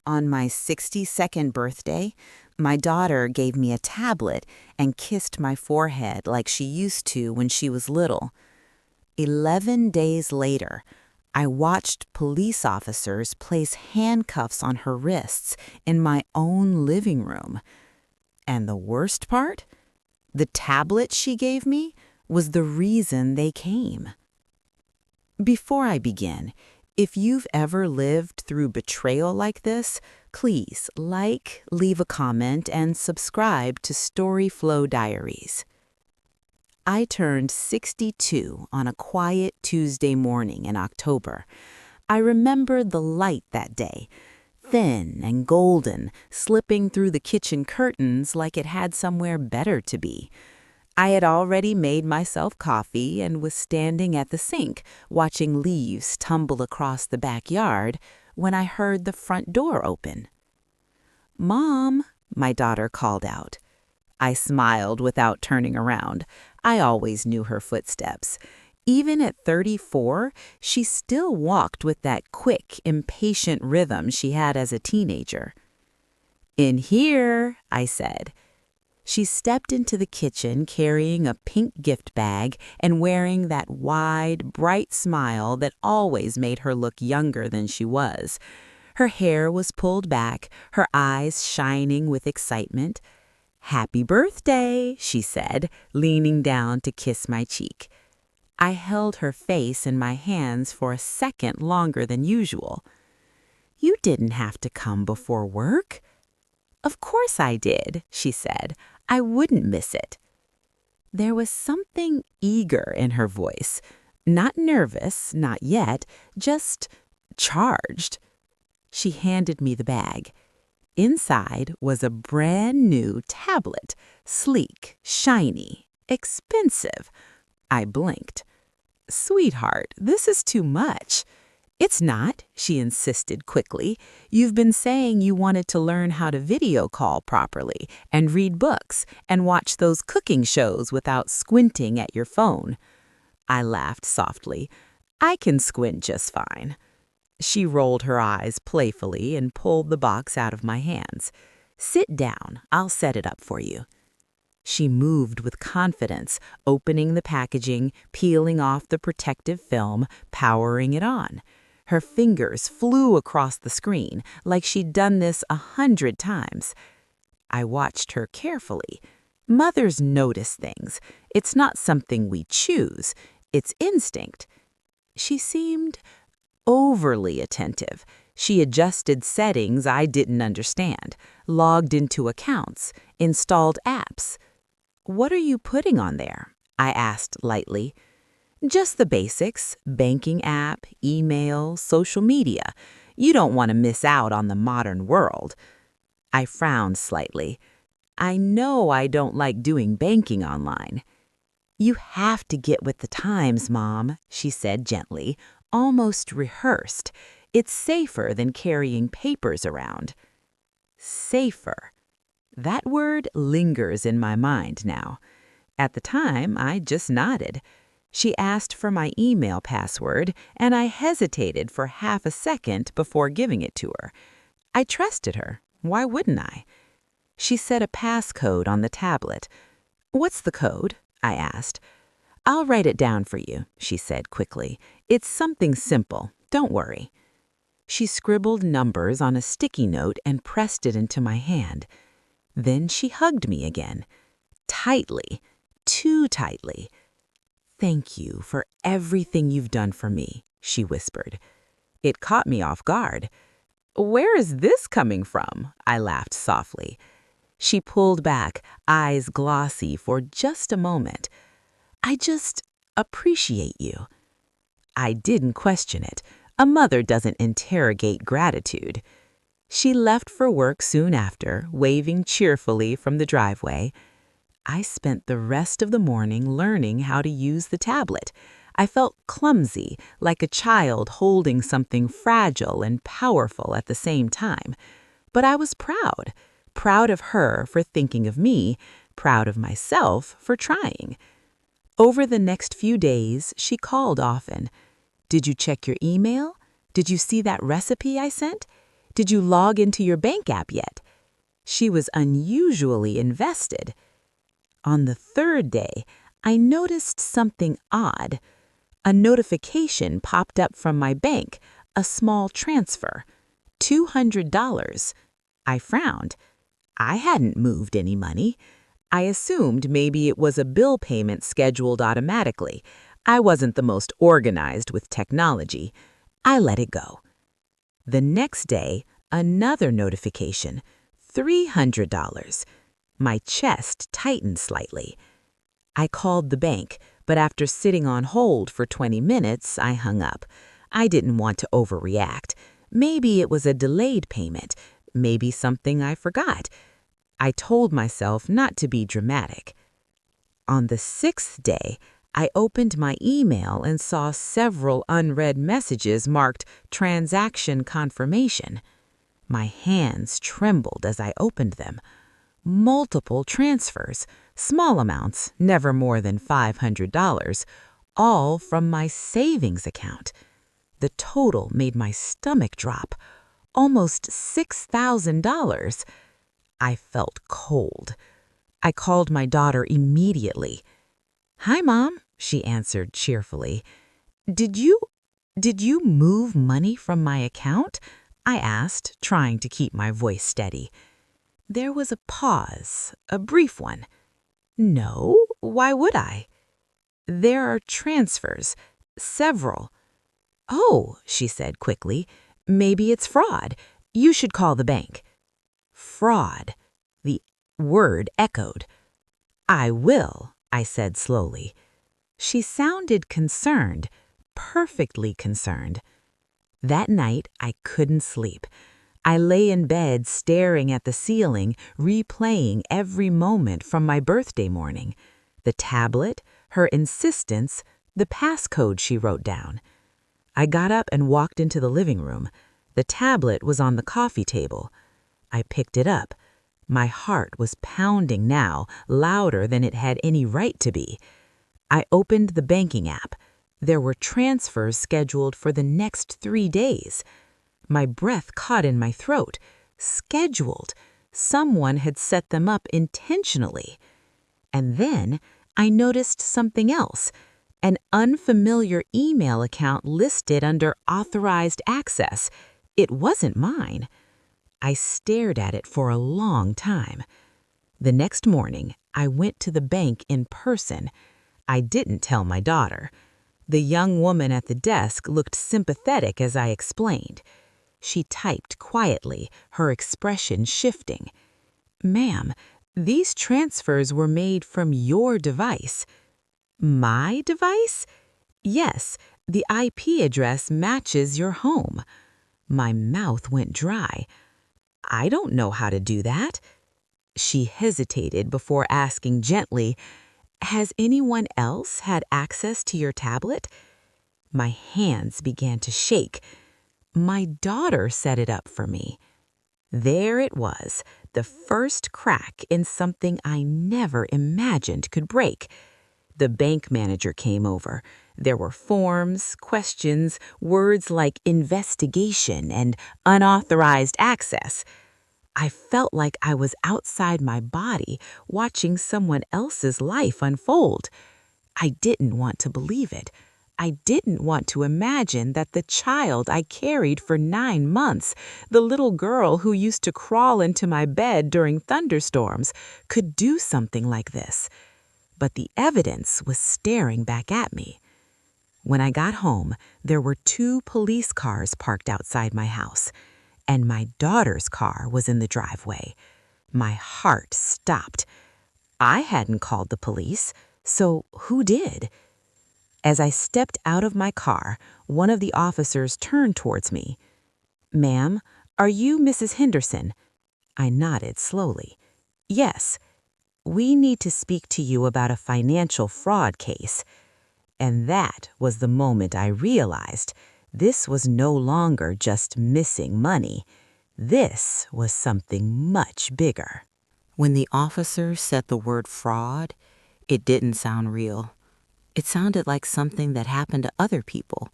On my 62nd birthday, my daughter gave me a tablet and kissed my forehead like she used to when she was little. 11 days later, I watched police officers place handcuffs on her wrists in my own living room. And the worst part? The tablet she gave me was the reason they came. Before I begin, if you've ever lived through betrayal like this, please leave a comment, and subscribe to Storyflow Diaries. I turned 62 on a quiet Tuesday morning in October. I remembered the light that day, thin and golden, slipping through the kitchen curtains like it had somewhere better to be. I had already made myself coffee and was standing at the sink, watching leaves tumble across the backyard, when I heard the front door open. "Mom," my daughter called out. I smiled without turning around. I always knew her footsteps. Even at 34, she still walked with that quick, impatient rhythm she had as a teenager. "In here," I said. She stepped into the kitchen carrying a pink gift bag and wearing that wide, bright smile that always made her look younger than she was. Her hair was pulled back, her eyes shining with excitement. "Happy birthday," she said, leaning down to kiss my cheek. I held her face in my hands for a second longer than usual. "You didn't have to come before work." "Of course I did," she said. "I wouldn't miss it." There was something eager in her voice. Not nervous, not yet, just charged. She handed me the bag. Inside was a brand new tablet, sleek, shiny, expensive. I blinked. "Sweetheart, this is too much." "It's not," she insisted quickly. "You've been saying you wanted to learn how to video call properly and read books and watch those cooking shows without squinting at your phone." I laughed softly. "I can squint just fine." She rolled her eyes playfully and pulled the box out of my hands. "Sit down. I'll set it up for you." She moved with confidence, opening the packaging, peeling off the protective film, powering it on. Her fingers flew across the screen like she'd done this 100 times. I watched her carefully. Mothers notice things. It's not something we choose. It's instinct. She seemed overly attentive. She adjusted settings I didn't understand, logged into accounts, installed apps. "What are you putting on there?" I asked lightly. "Just the basics: banking app, email, social media. You don't want to miss out on the modern world." I frowned slightly. "I know I don't like doing banking online." "You have to get with the times, Mom," she said gently, almost rehearsed. "It's safer than carrying papers around." Safer. That word lingers in my mind now. At the time, I just nodded. She asked for my email password, and I hesitated for half a second before giving it to her. I trusted her. Why wouldn't I? She set a passcode on the tablet. "What's the code?" I asked. "I'll write it down for you," she said quickly. "It's something simple. Don't worry." She scribbled numbers on a sticky note and pressed it into my hand. Then she hugged me again. Tightly. Too tightly. "Thank you for everything you've done for me," she whispered. It caught me off guard. "Where is this coming from?" I laughed softly. She pulled back, eyes glossy for just a moment. "I just appreciate you." I didn't question it. A mother doesn't interrogate gratitude. She left for work soon after, waving cheerfully from the driveway. I spent the rest of the morning learning how to use the tablet. I felt clumsy, like a child holding something fragile and powerful at the same time. But I was proud. Proud of her for thinking of me, proud of myself for trying. Over the next few days, she called often. "Did you check your email? Did you see that recipe I sent? Did you log into your bank app yet? She was unusually invested. On the third day, I noticed something odd. A notification popped up from my bank, a small transfer, $200. I frowned. I hadn't moved any money. I assumed maybe it was a bill payment scheduled automatically. I wasn't the most organized with technology. I let it go. The next day, another notification, $300. My chest tightened slightly. I called the bank, but after sitting on hold for 20 minutes, I hung up. I didn't want to overreact. Maybe it was a delayed payment, maybe something I forgot. I told myself not to be dramatic. On the sixth day, I opened my email and saw several unread messages marked transaction confirmation. My hands trembled as I opened them. Multiple transfers, small amounts, never more than $500, all from my savings account. The total made my stomach drop, almost $6,000. I felt cold. I called my daughter immediately. "Hi, Mom," she answered cheerfully. Did you move money from my account?" I asked, trying to keep my voice steady. There was a pause, a brief one. "No, why would I?" "There are transfers, several." "Oh," she said quickly, "maybe it's fraud. You should call the bank." Fraud. The word echoed. "I will," I said slowly. She sounded concerned, perfectly concerned. That night, I couldn't sleep. I lay in bed staring at the ceiling, replaying every moment from my birthday morning. The tablet, her insistence, the passcode she wrote down. I got up and walked into the living room. The tablet was on the coffee table. I picked it up. My heart was pounding now, louder than it had any right to be. I opened the banking app. There were transfers scheduled for the next 3 days. My breath caught in my throat. Scheduled. Someone had set them up intentionally. And then I noticed something else. An unfamiliar email account listed under authorized access. It wasn't mine. I stared at it for a long time. The next morning, I went to the bank in person. I didn't tell my daughter. The young woman at the desk looked sympathetic as I explained. She typed quietly, her expression shifting. "Ma'am, these transfers were made from your device." "My device?" "Yes, the IP address matches your home." My mouth went dry. "I don't know how to do that." She hesitated before asking gently, "Has anyone else had access to your tablet?" My hands began to shake. My daughter set it up for me. There it was, the first crack in something I never imagined could break. The bank manager came over. There were forms, questions, words like investigation and unauthorized access. I felt like I was outside my body, watching someone else's life unfold. I didn't want to believe it. I didn't want to imagine that the child I carried for 9 months, the little girl who used to crawl into my bed during thunderstorms, could do something like this. But the evidence was staring back at me. When I got home, there were 2 police cars parked outside my house, and my daughter's car was in the driveway. My heart stopped. I hadn't called the police, so who did? As I stepped out of my car, one of the officers turned towards me. "Ma'am, are you Mrs. Henderson?" I nodded slowly. "Yes. We need to speak to you about a financial fraud case." And that was the moment I realized this was no longer just missing money. This was something much bigger. When the officer said the word fraud, it didn't sound real. It sounded like something that happened to other people,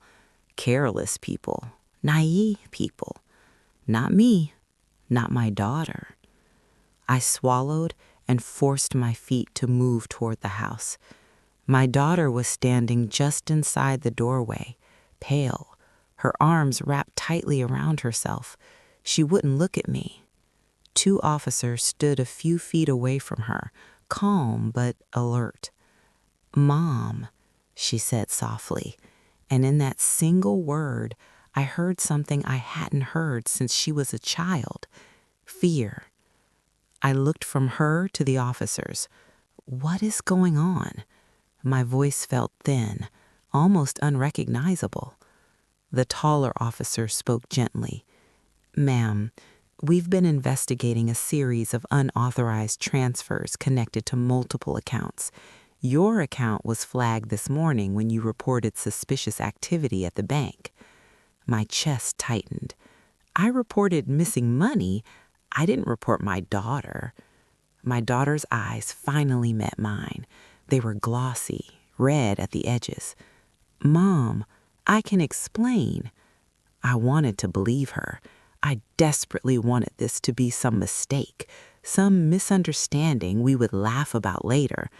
careless people, naive people. Not me, not my daughter. I swallowed and forced my feet to move toward the house. My daughter was standing just inside the doorway, pale, her arms wrapped tightly around herself. She wouldn't look at me. 2 officers stood a few feet away from her, calm but alert. "Mom," she said softly, and in that single word, I heard something I hadn't heard since she was a child: fear. I looked from her to the officers. What is going on? My voice felt thin, almost unrecognizable. The taller officer spoke gently. "Ma'am, we've been investigating a series of unauthorized transfers connected to multiple accounts. Your account was flagged this morning when you reported suspicious activity at the bank." My chest tightened. I reported missing money. I didn't report my daughter. My daughter's eyes finally met mine. They were glossy, red at the edges. "Mom, I can explain." I wanted to believe her. I desperately wanted this to be some mistake, some misunderstanding we would laugh about later.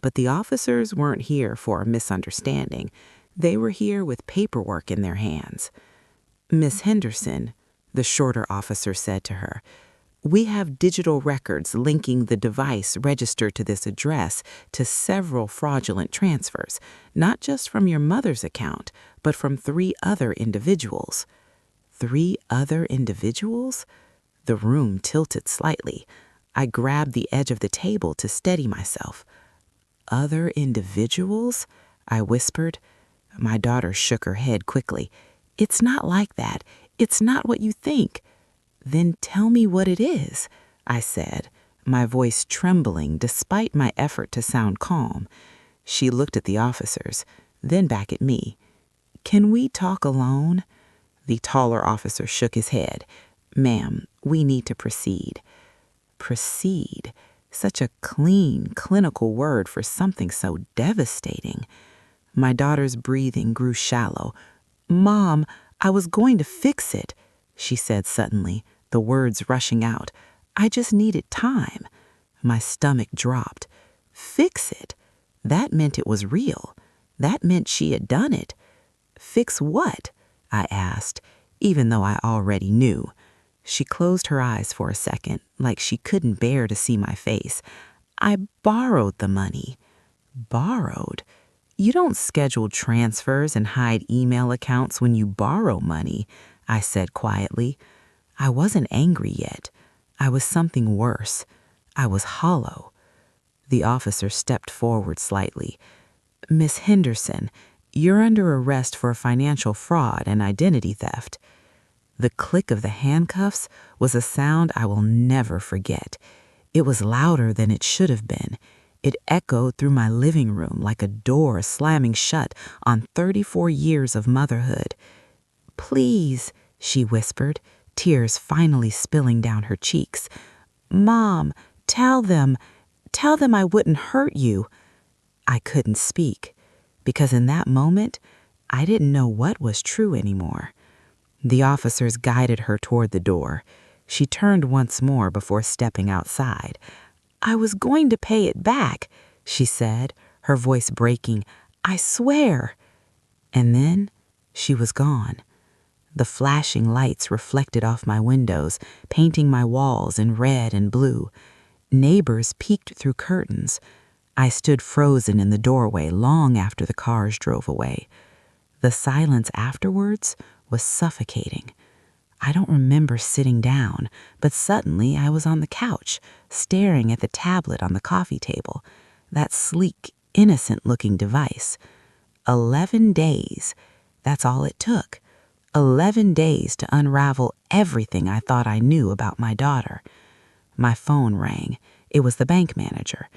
But the officers weren't here for a misunderstanding. They were here with paperwork in their hands. "Miss Henderson," the shorter officer said to her, "we have digital records linking the device registered to this address to several fraudulent transfers, not just from your mother's account, but from 3 other individuals." 3 other individuals? The room tilted slightly. I grabbed the edge of the table to steady myself. "Other individuals?" I whispered. My daughter shook her head quickly. "It's not like that. It's not what you think." "Then tell me what it is," I said, my voice trembling despite my effort to sound calm. She looked at the officers, then back at me. "Can we talk alone?" The taller officer shook his head. "Ma'am, we need to proceed." Proceed. Such a clean, clinical word for something so devastating. My daughter's breathing grew shallow. "Mom, I was going to fix it," she said suddenly, the words rushing out. "I just needed time." My stomach dropped. Fix it? That meant it was real. That meant she had done it. "Fix what?" I asked, even though I already knew. She closed her eyes for a second, like she couldn't bear to see my face. "I borrowed the money." "Borrowed? You don't schedule transfers and hide email accounts when you borrow money," I said quietly. I wasn't angry yet. I was something worse. I was hollow. The officer stepped forward slightly. "Miss Henderson, you're under arrest for financial fraud and identity theft." The click of the handcuffs was a sound I will never forget. It was louder than it should have been. It echoed through my living room like a door slamming shut on 34 years of motherhood. "Please," she whispered, tears finally spilling down her cheeks. "Mom, tell them I wouldn't hurt you." I couldn't speak, because in that moment, I didn't know what was true anymore. The officers guided her toward the door. She turned once more before stepping outside. "I was going to pay it back," she said, her voice breaking. "I swear." And then she was gone. The flashing lights reflected off my windows, painting my walls in red and blue. Neighbors peeked through curtains. I stood frozen in the doorway long after the cars drove away. The silence afterwards was suffocating. I don't remember sitting down, but suddenly I was on the couch, staring at the tablet on the coffee table, that sleek, innocent-looking device. 11 days. That's all it took. 11 days to unravel everything I thought I knew about my daughter. My phone rang. It was the bank manager.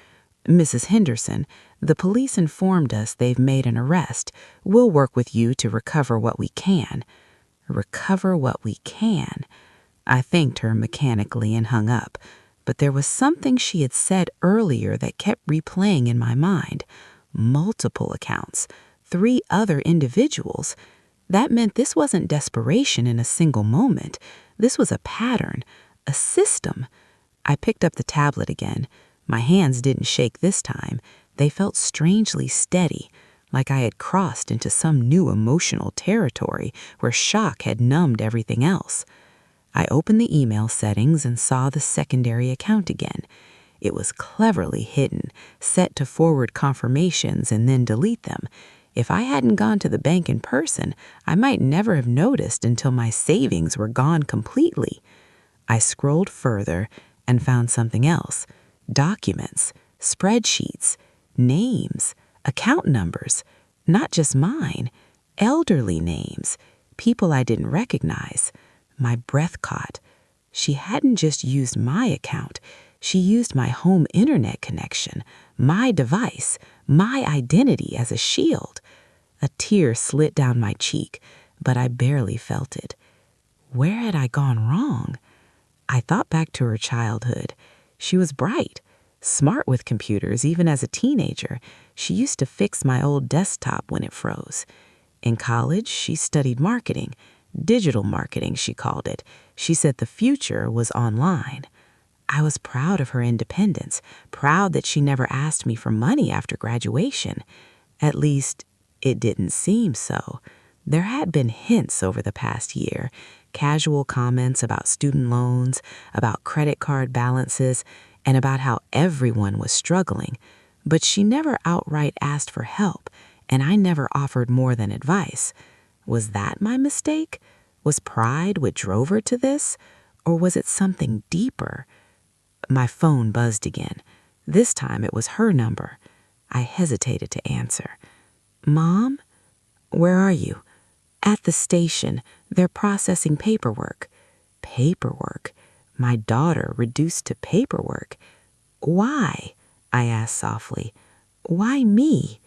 "Mrs. Henderson, the police informed us they've made an arrest. We'll work with you to recover what we can." Recover what we can. I thanked her mechanically and hung up, but there was something she had said earlier that kept replaying in my mind. Multiple accounts, 3 other individuals. That meant this wasn't desperation in a single moment. This was a pattern, a system. I picked up the tablet again. My hands didn't shake this time. They felt strangely steady, like I had crossed into some new emotional territory where shock had numbed everything else. I opened the email settings and saw the secondary account again. It was cleverly hidden, set to forward confirmations and then delete them. If I hadn't gone to the bank in person, I might never have noticed until my savings were gone completely. I scrolled further and found something else. Documents, spreadsheets, names, account numbers, not just mine, elderly names, people I didn't recognize. My breath caught. She hadn't just used my account. She used my home internet connection, my device, my identity as a shield. A tear slid down my cheek, but I barely felt it. Where had I gone wrong? I thought back to her childhood. She was bright, smart with computers even as a teenager. She used to fix my old desktop when it froze. In college, she studied marketing. Digital marketing, she called it. She said the future was online. I was proud of her independence, proud that she never asked me for money after graduation. At least, it didn't seem so. There had been hints over the past year, casual comments about student loans, about credit card balances, and about how everyone was struggling. But she never outright asked for help, and I never offered more than advice. Was that my mistake? Was pride what drove her to this? Or was it something deeper? My phone buzzed again. This time it was her number. I hesitated to answer. Mom? Where are you? At the station. They're processing paperwork. Paperwork? My daughter reduced to paperwork. Why? I asked softly. Why me?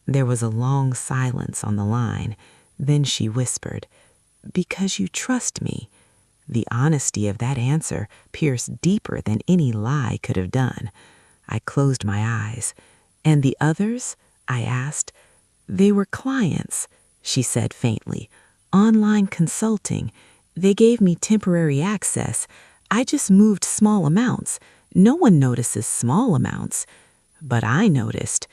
There was a long silence on the line. Then she whispered, Because you trust me. The honesty of that answer pierced deeper than any lie could have done. I closed my eyes. And the others? I asked. They were clients, she said faintly. Online consulting. They gave me temporary access. I just moved small amounts. No one notices small amounts. But I noticed.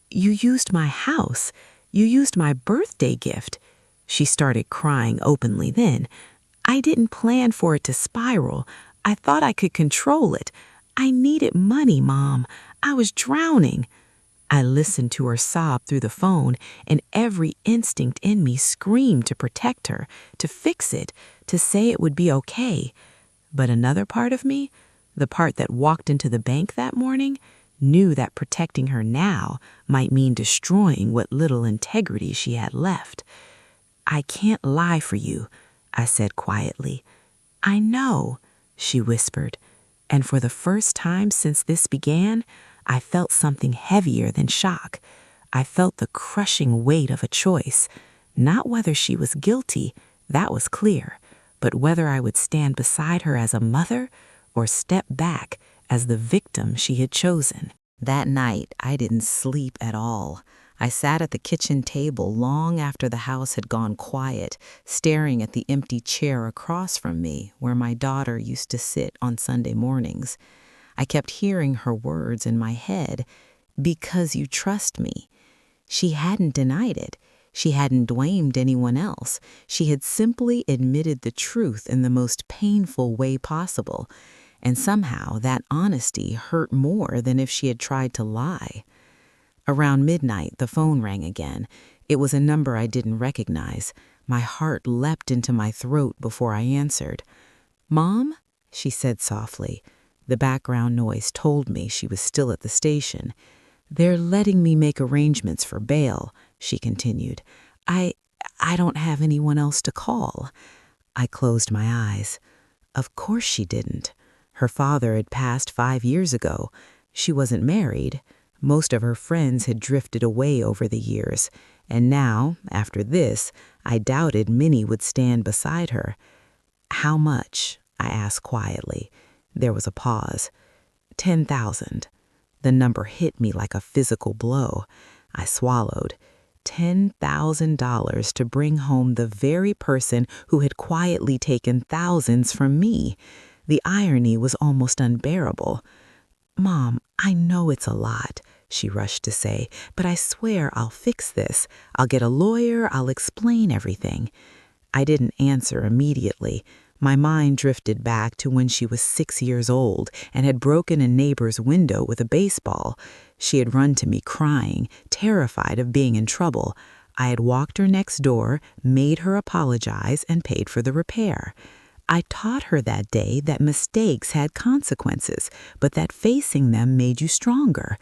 You used my house. You used my birthday gift. She started crying openly then. I didn't plan for it to spiral. I thought I could control it. I needed money, Mom. I was drowning. I listened to her sob through the phone, and every instinct in me screamed to protect her, to fix it, to say it would be okay. But another part of me, the part that walked into the bank that morning, knew that protecting her now might mean destroying what little integrity she had left. I can't lie for you, I said quietly. I know, she whispered, and for the first time since this began, I felt something heavier than shock. I felt the crushing weight of a choice, not whether she was guilty, that was clear, but whether I would stand beside her as a mother or step back as the victim she had chosen. That night, I didn't sleep at all. I sat at the kitchen table long after the house had gone quiet, staring at the empty chair across from me where my daughter used to sit on Sunday mornings. I kept hearing her words in my head, because you trust me. She hadn't denied it. She hadn't blamed anyone else. She had simply admitted the truth in the most painful way possible. And somehow that honesty hurt more than if she had tried to lie. Around midnight, the phone rang again. It was a number I didn't recognize. My heart leapt into my throat before I answered. Mom? She said softly. The background noise told me she was still at the station. They're letting me make arrangements for bail, she continued. I don't have anyone else to call. I closed my eyes. Of course she didn't. Her father had passed 5 years ago. She wasn't married. Most of her friends had drifted away over the years, and now, after this, I doubted many would stand beside her. How much? I asked quietly. There was a pause. 10,000. The number hit me like a physical blow. I swallowed. $10,000 to bring home the very person who had quietly taken thousands from me. The irony was almost unbearable. "Mom, I know it's a lot," she rushed to say, "but I swear I'll fix this. I'll get a lawyer, I'll explain everything." I didn't answer immediately. My mind drifted back to when she was 6 years old and had broken a neighbor's window with a baseball. She had run to me crying, terrified of being in trouble. I had walked her next door, made her apologize, and paid for the repair. I taught her that day that mistakes had consequences, but that facing them made you stronger.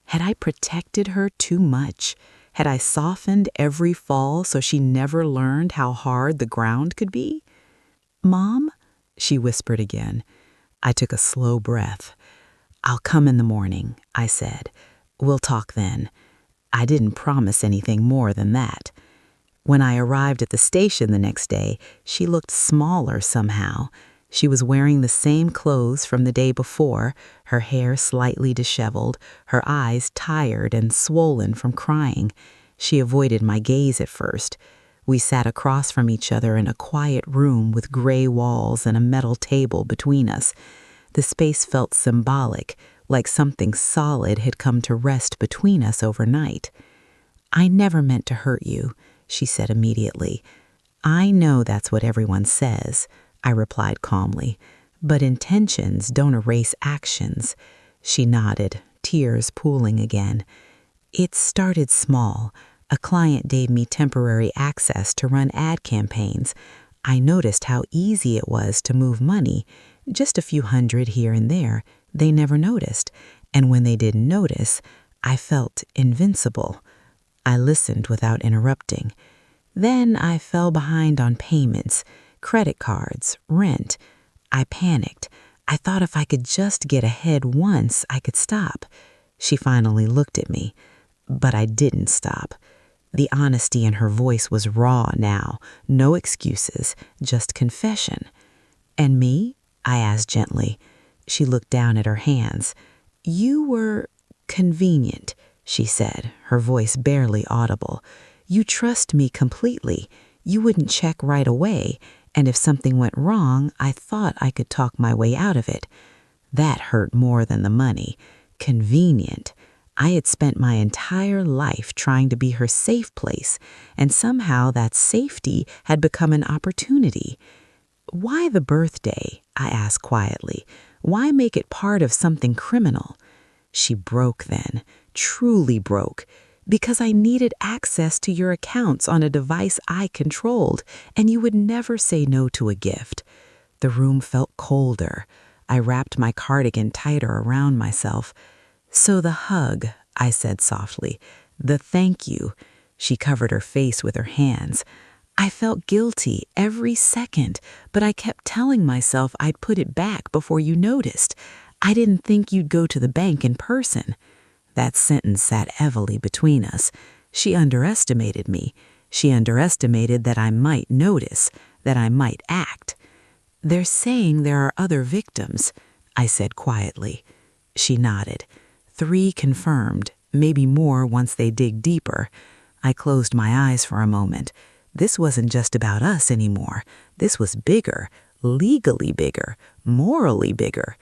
Had I protected her too much? Had I softened every fall so she never learned how hard the ground could be? "Mom?" she whispered again. I took a slow breath. "I'll come in the morning," I said. "We'll talk then." I didn't promise anything more than that. When I arrived at the station the next day, she looked smaller somehow. She was wearing the same clothes from the day before, her hair slightly disheveled, her eyes tired and swollen from crying. She avoided my gaze at first. We sat across from each other in a quiet room with gray walls and a metal table between us. The space felt symbolic, like something solid had come to rest between us overnight. "I never meant to hurt you," she said immediately. "I know that's what everyone says," I replied calmly, "but intentions don't erase actions." She nodded, tears pooling again. "It started small. A client gave me temporary access to run ad campaigns. I noticed how easy it was to move money, just a few hundred here and there. They never noticed, and when they didn't notice, I felt invincible." I listened without interrupting. "Then I fell behind on payments, credit cards, rent. I panicked. I thought if I could just get ahead once, I could stop." She finally looked at me, but I didn't stop. The honesty in her voice was raw now, no excuses, just confession. "And me?" I asked gently. She looked down at her hands. "You were convenient," she said, her voice barely audible. "You trust me completely. You wouldn't check right away, and if something went wrong, I thought I could talk my way out of it." That hurt more than the money. Convenient. I had spent my entire life trying to be her safe place, and somehow that safety had become an opportunity. "Why the birthday?" I asked quietly. "Why make it part of something criminal?" She broke then, truly broke. "Because I needed access to your accounts on a device I controlled, and you would never say no to a gift." The room felt colder. I wrapped my cardigan tighter around myself. "So the hug," I said softly. "The thank you." She covered her face with her hands. "I felt guilty every second, but I kept telling myself I'd put it back before you noticed. I didn't think you'd go to the bank in person." That sentence sat heavily between us. She underestimated me. She underestimated that I might notice, that I might act. "They're saying there are other victims," I said quietly. She nodded. 3 confirmed, maybe more once they dig deeper. I closed my eyes for a moment. This wasn't just about us anymore. This was bigger, legally bigger, morally bigger.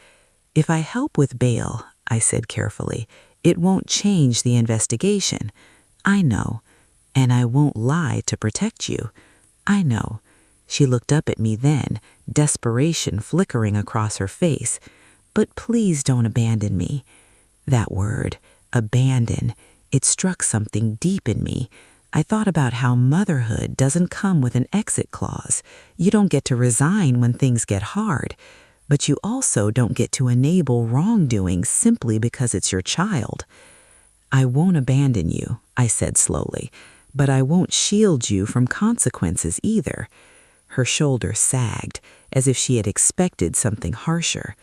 "If I help with bail," I said carefully, "it won't change the investigation." "I know. And I won't lie to protect you." "I know." She looked up at me then, desperation flickering across her face. "But please don't abandon me." That word, abandon, it struck something deep in me. I thought about how motherhood doesn't come with an exit clause. You don't get to resign when things get hard. But you also don't get to enable wrongdoing simply because it's your child. "I won't abandon you," I said slowly, "but I won't shield you from consequences either." Her shoulders sagged, as if she had expected something harsher.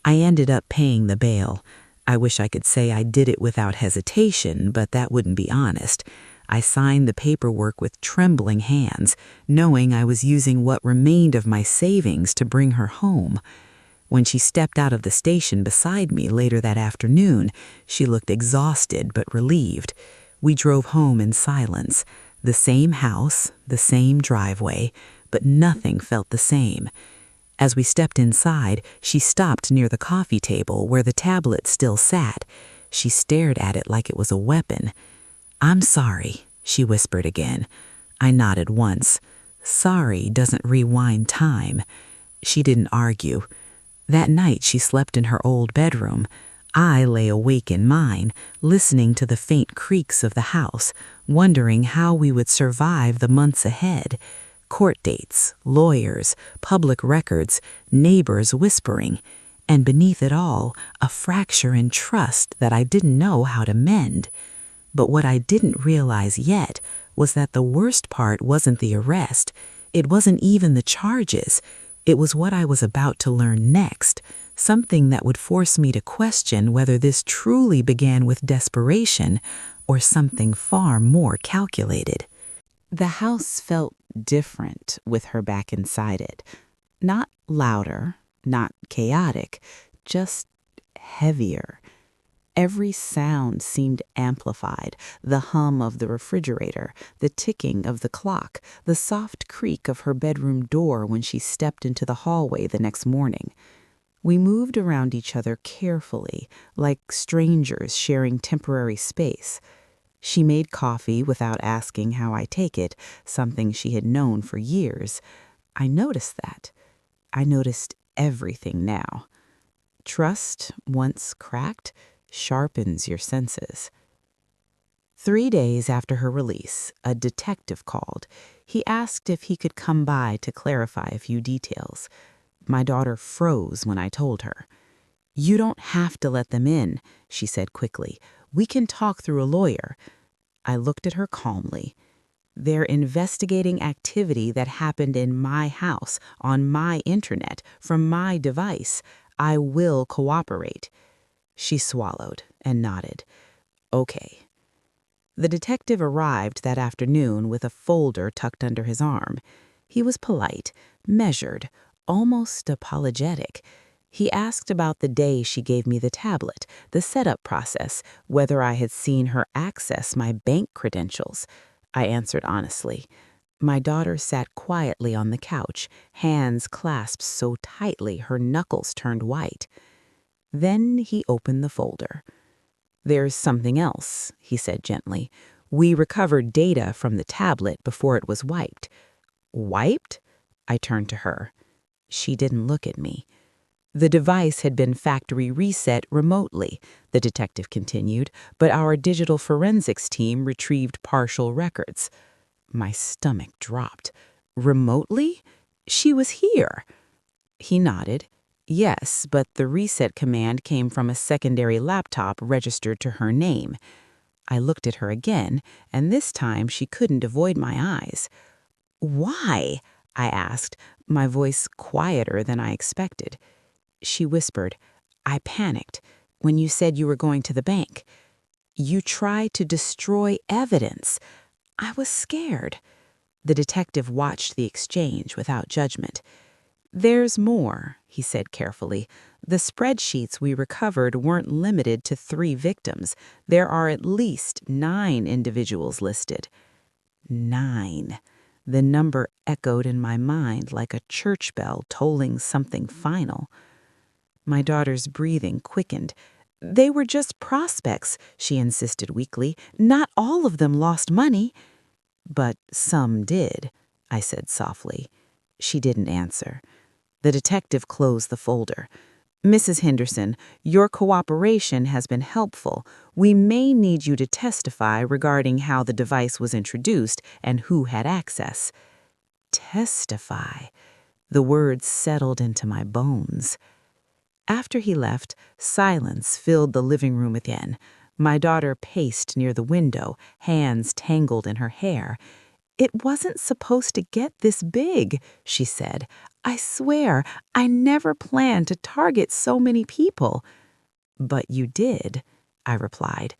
I ended up paying the bail. I wish I could say I did it without hesitation, but that wouldn't be honest. I signed the paperwork with trembling hands, knowing I was using what remained of my savings to bring her home. When she stepped out of the station beside me later that afternoon, she looked exhausted but relieved. We drove home in silence. The same house, the same driveway, but nothing felt the same. As we stepped inside, she stopped near the coffee table where the tablet still sat. She stared at it like it was a weapon. "I'm sorry," she whispered again. I nodded once. Sorry doesn't rewind time. She didn't argue. That night she slept in her old bedroom. I lay awake in mine, listening to the faint creaks of the house, wondering how we would survive the months ahead. Court dates, lawyers, public records, neighbors whispering, and beneath it all, a fracture in trust that I didn't know how to mend. But what I didn't realize yet was that the worst part wasn't the arrest. It wasn't even the charges. It was what I was about to learn next, something that would force me to question whether this truly began with desperation or something far more calculated. The house felt different with her back inside it. Not louder, not chaotic, just heavier. Every sound seemed amplified: the hum of the refrigerator, the ticking of the clock, the soft creak of her bedroom door when she stepped into the hallway the next morning. We moved around each other carefully, like strangers sharing temporary space. She made coffee without asking how I take it, something she had known for years. I noticed that. I noticed everything now. Trust, once cracked, sharpens your senses. 3 days after her release, a detective called. He asked if he could come by to clarify a few details. My daughter froze when I told her. "You don't have to let them in," she said quickly. "We can talk through a lawyer." I looked at her calmly. "They're investigating activity that happened in my house, on my internet, from my device. I will cooperate." She swallowed and nodded. "Okay." The detective arrived that afternoon with a folder tucked under his arm. He was polite, measured, almost apologetic. He asked about the day she gave me the tablet, the setup process, whether I had seen her access my bank credentials. I answered honestly. My daughter sat quietly on the couch, hands clasped so tightly her knuckles turned white. Then he opened the folder. "There's something else," he said gently. "We recovered data from the tablet before it was wiped." "Wiped?" I turned to her. She didn't look at me. "The device had been factory reset remotely," the detective continued, "but our digital forensics team retrieved partial records." My stomach dropped. "Remotely? She was here." He nodded. "Yes, but the reset command came from a secondary laptop registered to her name." I looked at her again, and this time she couldn't avoid my eyes. "Why?" I asked, my voice quieter than I expected. She whispered, "I panicked when you said you were going to the bank. You tried to destroy evidence. I was scared." The detective watched the exchange without judgment. "There's more," he said carefully. "The spreadsheets we recovered weren't limited to 3 victims. There are at least 9 individuals listed." 9. The number echoed in my mind like a church bell tolling something final. My daughter's breathing quickened. "They were just prospects," she insisted weakly. "Not all of them lost money." "But some did," I said softly. She didn't answer. The detective closed the folder. "Mrs. Henderson, your cooperation has been helpful. We may need you to testify regarding how the device was introduced and who had access." Testify. The words settled into my bones. After he left, silence filled the living room again. My daughter paced near the window, hands tangled in her hair. "It wasn't supposed to get this big," she said. "I swear, I never planned to target so many people." "But you did," I replied.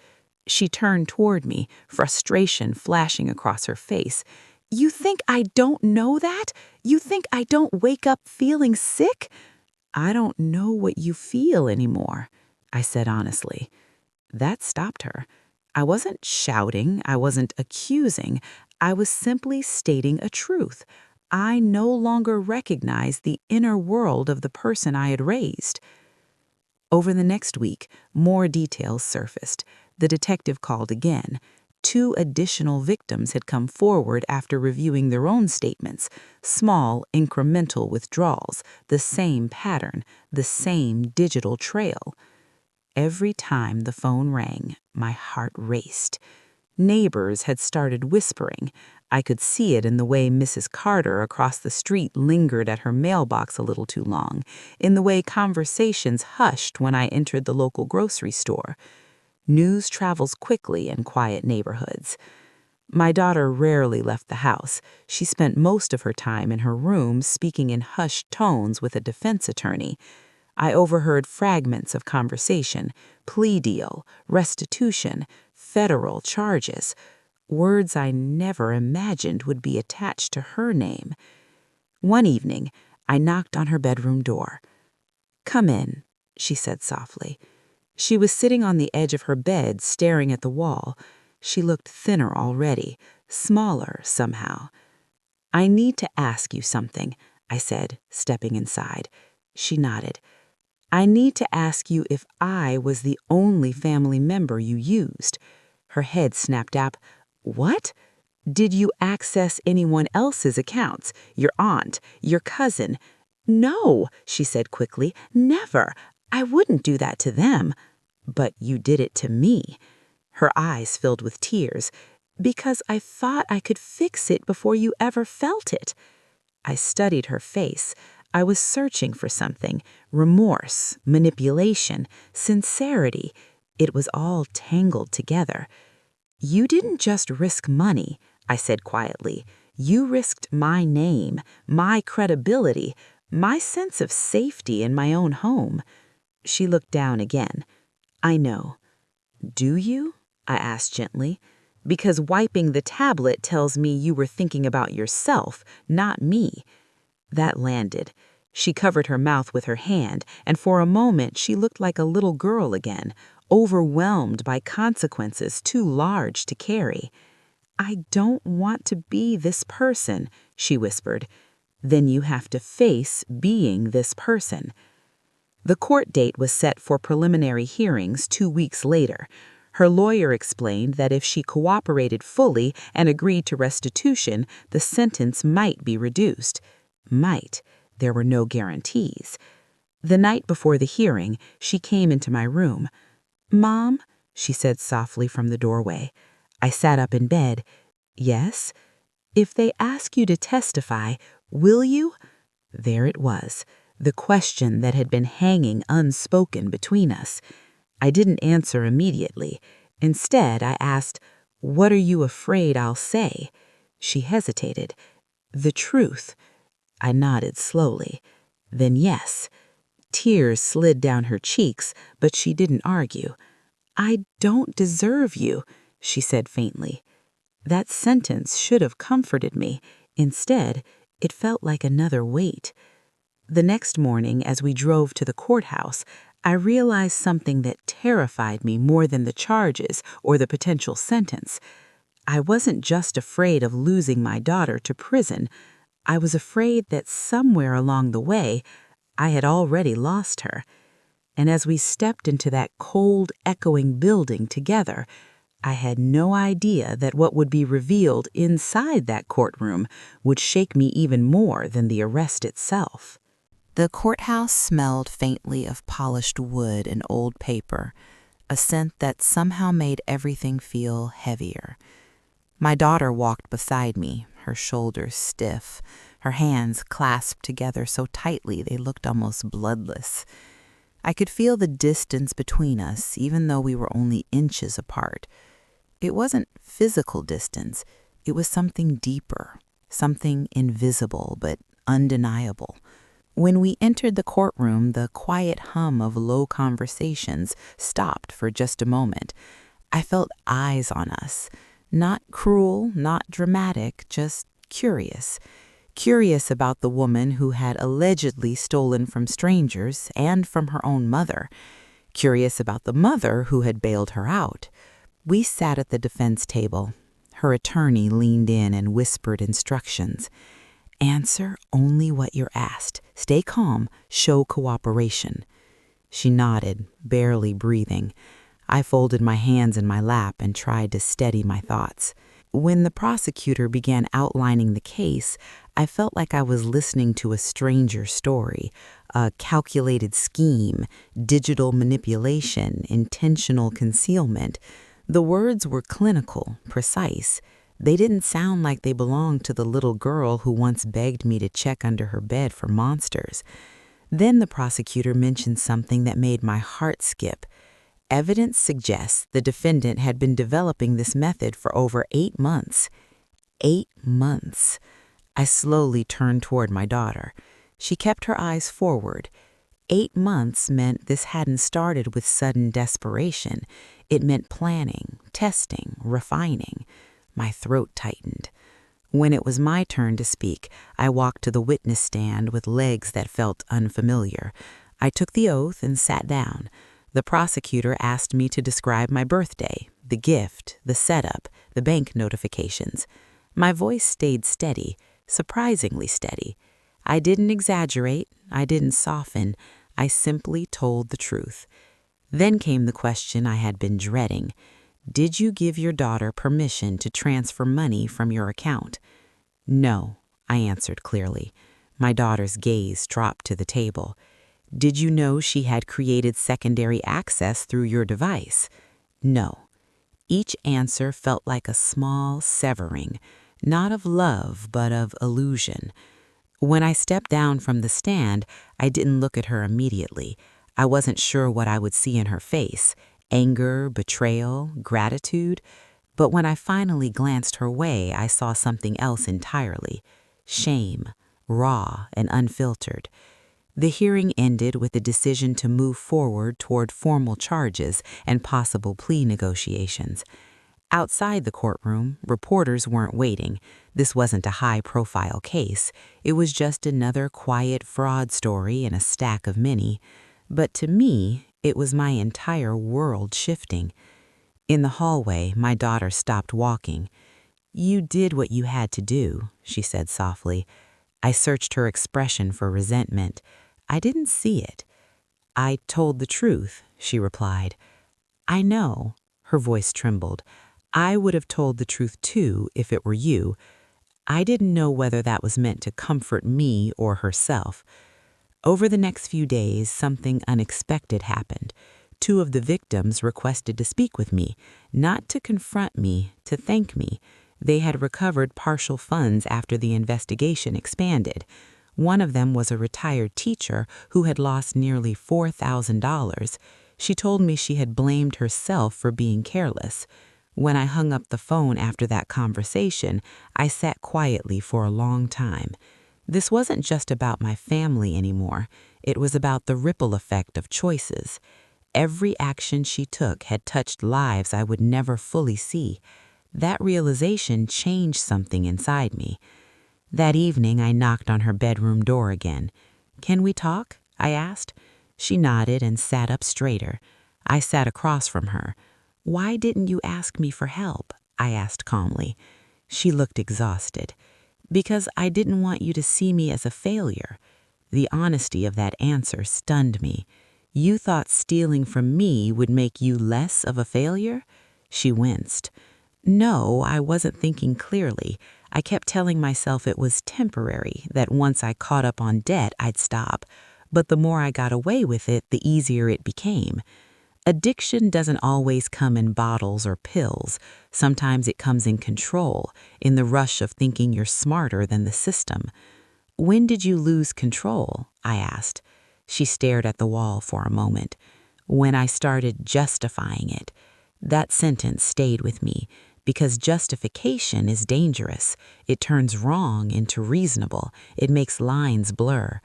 She turned toward me, frustration flashing across her face. "You think I don't know that? You think I don't wake up feeling sick?" "I don't know what you feel anymore," I said honestly. That stopped her. I wasn't shouting, I wasn't accusing, I was simply stating a truth. I no longer recognized the inner world of the person I had raised. Over the next week, more details surfaced. The detective called again. 2 additional victims had come forward after reviewing their own statements. Small, incremental withdrawals, the same pattern, the same digital trail. Every time the phone rang, my heart raced. Neighbors had started whispering. I could see it in the way Mrs. Carter across the street lingered at her mailbox a little too long, in the way conversations hushed when I entered the local grocery store. News travels quickly in quiet neighborhoods. My daughter rarely left the house. She spent most of her time in her room speaking in hushed tones with a defense attorney. I overheard fragments of conversation, plea deal, restitution, federal charges, words I never imagined would be attached to her name. One evening, I knocked on her bedroom door. "Come in," she said softly. She was sitting on the edge of her bed, staring at the wall. She looked thinner already, smaller somehow. "I need to ask you something," I said, stepping inside. She nodded. "I need to ask you if I was the only family member you used." Her head snapped up. "What? Did you access anyone else's accounts? Your aunt? Your cousin?" "No," she said quickly. "Never. I wouldn't do that to them." "But you did it to me." Her eyes filled with tears. "Because I thought I could fix it before you ever felt it." I studied her face. I was searching for something: remorse, manipulation, sincerity. It was all tangled together. "You didn't just risk money," I said quietly. "You risked my name, my credibility, my sense of safety in my own home." She looked down again. "I know." "Do you?" I asked gently. "Because wiping the tablet tells me you were thinking about yourself, not me." That landed. She covered her mouth with her hand, and for a moment she looked like a little girl again, overwhelmed by consequences too large to carry. "I don't want to be this person," she whispered. "Then you have to face being this person." The court date was set for preliminary hearings 2 weeks later. Her lawyer explained that if she cooperated fully and agreed to restitution, the sentence might be reduced. Might. There were no guarantees. The night before the hearing, she came into my room. "Mom," she said softly from the doorway. I sat up in bed. "Yes?" "If they ask you to testify, will you?" There it was, the question that had been hanging unspoken between us. I didn't answer immediately. Instead, I asked, "What are you afraid I'll say?" She hesitated. "The truth." I nodded slowly. "Then yes." Tears slid down her cheeks, but she didn't argue. "I don't deserve you," she said faintly. That sentence should have comforted me. Instead, it felt like another weight. The next morning, as we drove to the courthouse, I realized something that terrified me more than the charges or the potential sentence. I wasn't just afraid of losing my daughter to prison. I was afraid that somewhere along the way, I had already lost her. And as we stepped into that cold, echoing building together, I had no idea that what would be revealed inside that courtroom would shake me even more than the arrest itself. The courthouse smelled faintly of polished wood and old paper, a scent that somehow made everything feel heavier. My daughter walked beside me, her shoulders stiff, her hands clasped together so tightly they looked almost bloodless. I could feel the distance between us, even though we were only inches apart. It wasn't physical distance, it was something deeper, something invisible but undeniable. When we entered the courtroom, the quiet hum of low conversations stopped for just a moment. I felt eyes on us. Not cruel, not dramatic, just curious. Curious about the woman who had allegedly stolen from strangers and from her own mother. Curious about the mother who had bailed her out. We sat at the defense table. Her attorney leaned in and whispered instructions. Answer only what you're asked. Stay calm. Show cooperation. She nodded, barely breathing. I folded my hands in my lap and tried to steady my thoughts. When the prosecutor began outlining the case, I felt like I was listening to a stranger's story, a calculated scheme, digital manipulation, intentional concealment. The words were clinical, precise. They didn't sound like they belonged to the little girl who once begged me to check under her bed for monsters. Then the prosecutor mentioned something that made my heart skip. Evidence suggests the defendant had been developing this method for over 8 months. 8 months. I slowly turned toward my daughter. She kept her eyes forward. 8 months meant this hadn't started with sudden desperation. It meant planning, testing, refining. My throat tightened. When it was my turn to speak, I walked to the witness stand with legs that felt unfamiliar. I took the oath and sat down. The prosecutor asked me to describe my birthday, the gift, the setup, the bank notifications. My voice stayed steady, surprisingly steady. I didn't exaggerate, I didn't soften, I simply told the truth. Then came the question I had been dreading. Did you give your daughter permission to transfer money from your account? No, I answered clearly. My daughter's gaze dropped to the table. Did you know she had created secondary access through your device? No. Each answer felt like a small severing, not of love, but of illusion. When I stepped down from the stand, I didn't look at her immediately. I wasn't sure what I would see in her face. Anger, betrayal, gratitude. But when I finally glanced her way, I saw something else entirely. Shame, raw and unfiltered. The hearing ended with a decision to move forward toward formal charges and possible plea negotiations. Outside the courtroom, reporters weren't waiting. This wasn't a high-profile case. It was just another quiet fraud story in a stack of many. But to me, it was my entire world shifting. In the hallway, my daughter stopped walking. "You did what you had to do," she said softly. I searched her expression for resentment. I didn't see it. "I told the truth," she replied. "I know." Her voice trembled. "I would have told the truth too if it were you. I didn't know whether that was meant to comfort me or herself." Over the next few days, something unexpected happened. 2 of the victims requested to speak with me, not to confront me, to thank me. They had recovered partial funds after the investigation expanded. One of them was a retired teacher who had lost nearly $4,000. She told me she had blamed herself for being careless. When I hung up the phone after that conversation, I sat quietly for a long time. This wasn't just about my family anymore. It was about the ripple effect of choices. Every action she took had touched lives I would never fully see. That realization changed something inside me. That evening, I knocked on her bedroom door again. "Can we talk?" I asked. She nodded and sat up straighter. I sat across from her. "Why didn't you ask me for help?" I asked calmly. She looked exhausted. "Because I didn't want you to see me as a failure." The honesty of that answer stunned me. "You thought stealing from me would make you less of a failure?" She winced. "No, I wasn't thinking clearly. I kept telling myself it was temporary, that once I caught up on debt, I'd stop. But the more I got away with it, the easier it became. Addiction doesn't always come in bottles or pills. Sometimes it comes in control, in the rush of thinking you're smarter than the system." "When did you lose control?" I asked. She stared at the wall for a moment. "When I started justifying it." That sentence stayed with me, because justification is dangerous. It turns wrong into reasonable. It makes lines blur.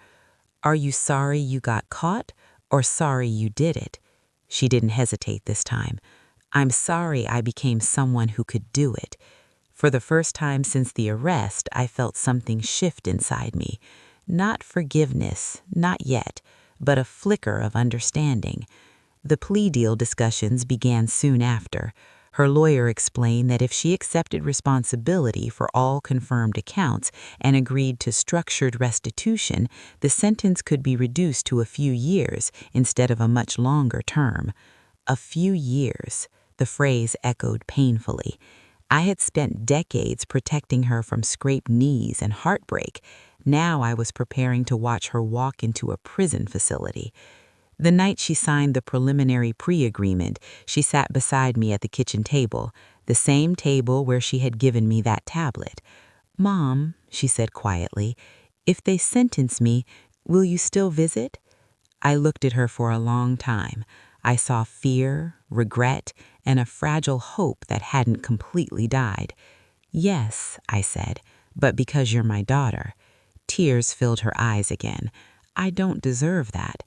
"Are you sorry you got caught, or sorry you did it?" She didn't hesitate this time. "I'm sorry I became someone who could do it." For the first time since the arrest, I felt something shift inside me. Not forgiveness, not yet, but a flicker of understanding. The plea deal discussions began soon after. Her lawyer explained that if she accepted responsibility for all confirmed accounts and agreed to structured restitution, the sentence could be reduced to a few years instead of a much longer term. A few years. The phrase echoed painfully. I had spent decades protecting her from scraped knees and heartbreak. Now I was preparing to watch her walk into a prison facility. The night she signed the preliminary pre-agreement, she sat beside me at the kitchen table, the same table where she had given me that tablet. "Mom," she said quietly, "if they sentence me, will you still visit?" I looked at her for a long time. I saw fear, regret, and a fragile hope that hadn't completely died. "Yes," I said, "but because you're my daughter." Tears filled her eyes again. "I don't deserve that."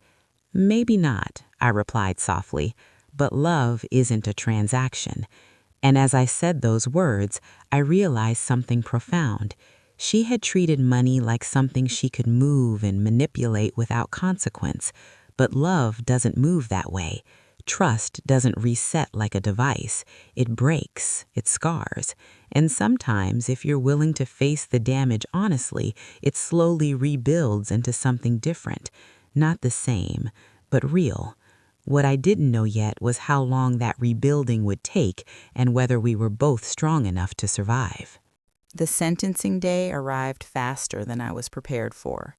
"Maybe not," I replied softly, "but love isn't a transaction." And as I said those words, I realized something profound. She had treated money like something she could move and manipulate without consequence. But love doesn't move that way. Trust doesn't reset like a device. It breaks, it scars. And sometimes, if you're willing to face the damage honestly, it slowly rebuilds into something different. Not the same, but real. What I didn't know yet was how long that rebuilding would take and whether we were both strong enough to survive. The sentencing day arrived faster than I was prepared for.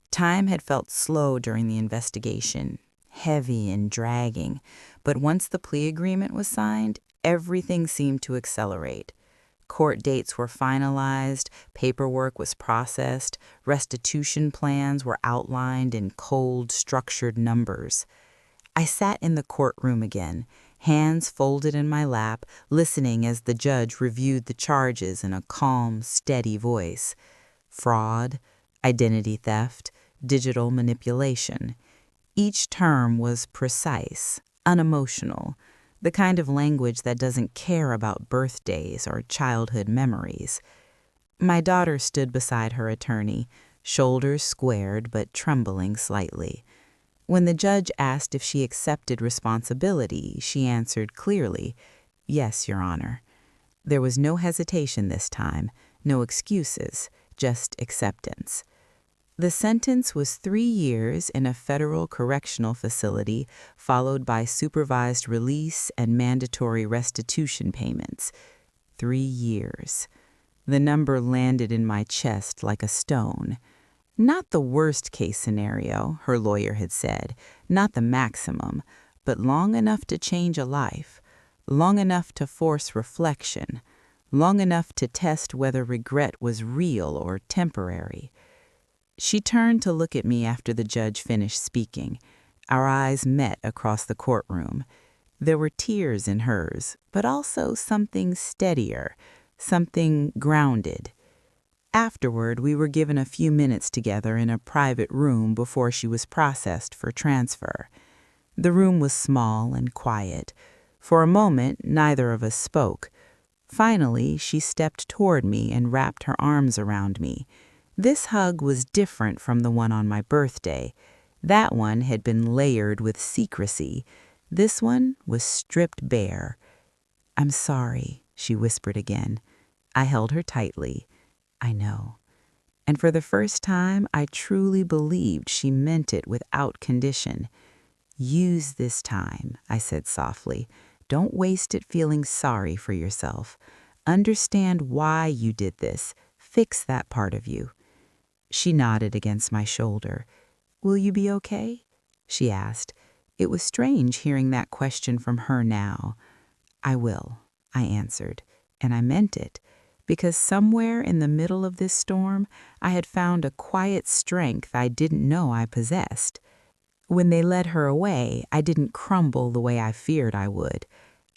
Time had felt slow during the investigation, heavy and dragging, but once the plea agreement was signed, everything seemed to accelerate. Court dates were finalized, paperwork was processed, restitution plans were outlined in cold, structured numbers. I sat in the courtroom again, hands folded in my lap, listening as the judge reviewed the charges in a calm, steady voice. Fraud, identity theft, digital manipulation. Each term was precise, unemotional, the kind of language that doesn't care about birthdays or childhood memories. My daughter stood beside her attorney, shoulders squared but trembling slightly. When the judge asked if she accepted responsibility, she answered clearly, "Yes, Your Honor." There was no hesitation this time, no excuses, just acceptance. The sentence was 3 years in a federal correctional facility, followed by supervised release and mandatory restitution payments. 3 years. The number landed in my chest like a stone. Not the worst-case scenario, her lawyer had said, not the maximum, but long enough to change a life, long enough to force reflection, long enough to test whether regret was real or temporary. She turned to look at me after the judge finished speaking. Our eyes met across the courtroom. There were tears in hers, but also something steadier, something grounded. Afterward, we were given a few minutes together in a private room before she was processed for transfer. The room was small and quiet. For a moment, neither of us spoke. Finally, she stepped toward me and wrapped her arms around me. This hug was different from the one on my birthday. That one had been layered with secrecy. This one was stripped bare. "I'm sorry," she whispered again. I held her tightly. "I know." And for the first time, I truly believed she meant it without condition. "Use this time," I said softly. "Don't waste it feeling sorry for yourself. Understand why you did this. Fix that part of you." She nodded against my shoulder. "Will you be okay?" she asked. It was strange hearing that question from her now. "I will," I answered, and I meant it, because somewhere in the middle of this storm, I had found a quiet strength I didn't know I possessed. When they led her away, I didn't crumble the way I feared I would.